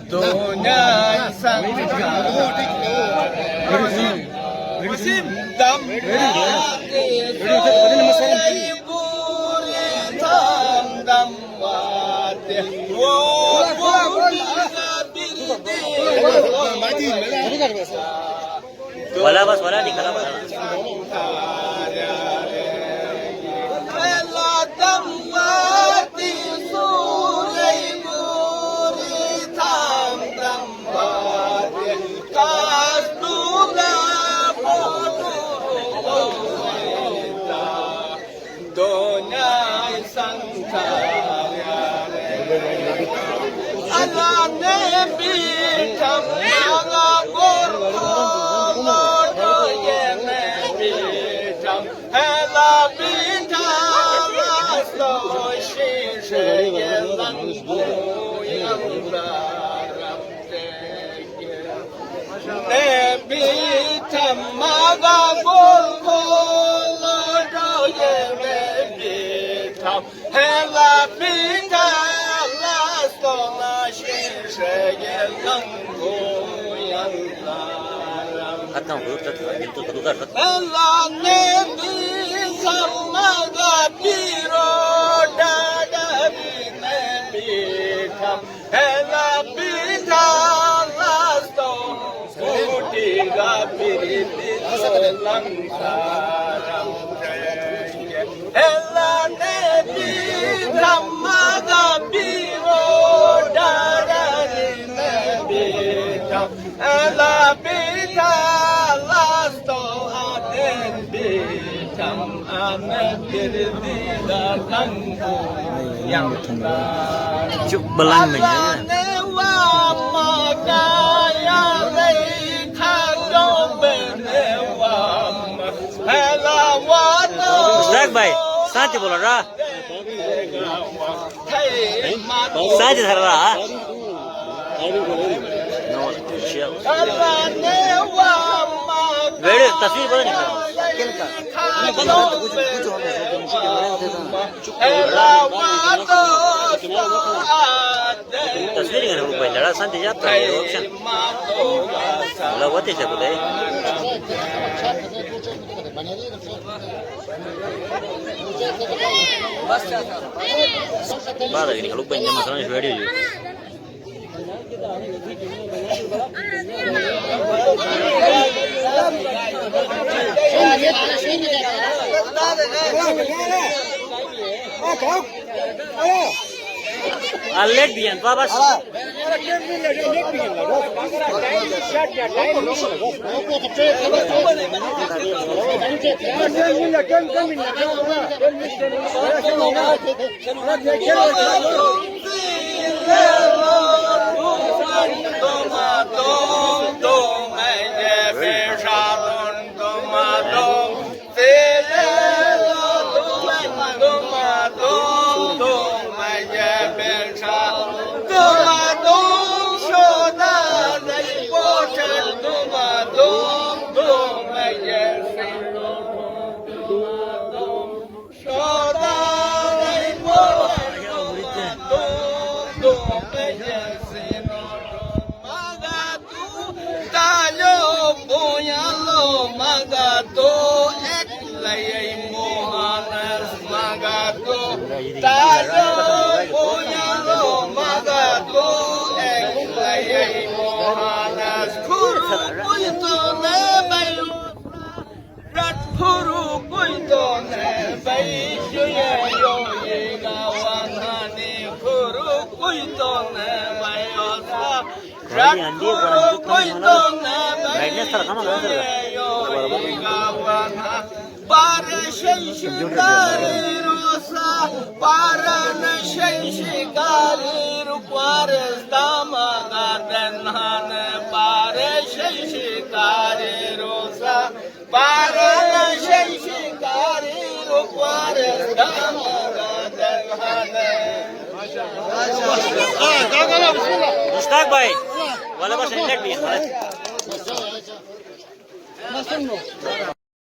Donya sangka Musim dam वाला बस वाला निकला वाला Hatta bu tuttu gitu tutar Allah nebi samaga piro dada nebi kam hela pita lasto utiga piriti langkaram hela nebi samaga piro dada nebi kam hela pita chúc belang mình Ustaz bhai साथ बोल रहा साथ धर रहा video तस्वीर पता नहीं तस्वीर kan lupa lara santai jatuh option lewat aja boleh baru ini kalau lupa masalahnya video juga Alet bian, babas. Ustaz bhai, wala bas internet bhi.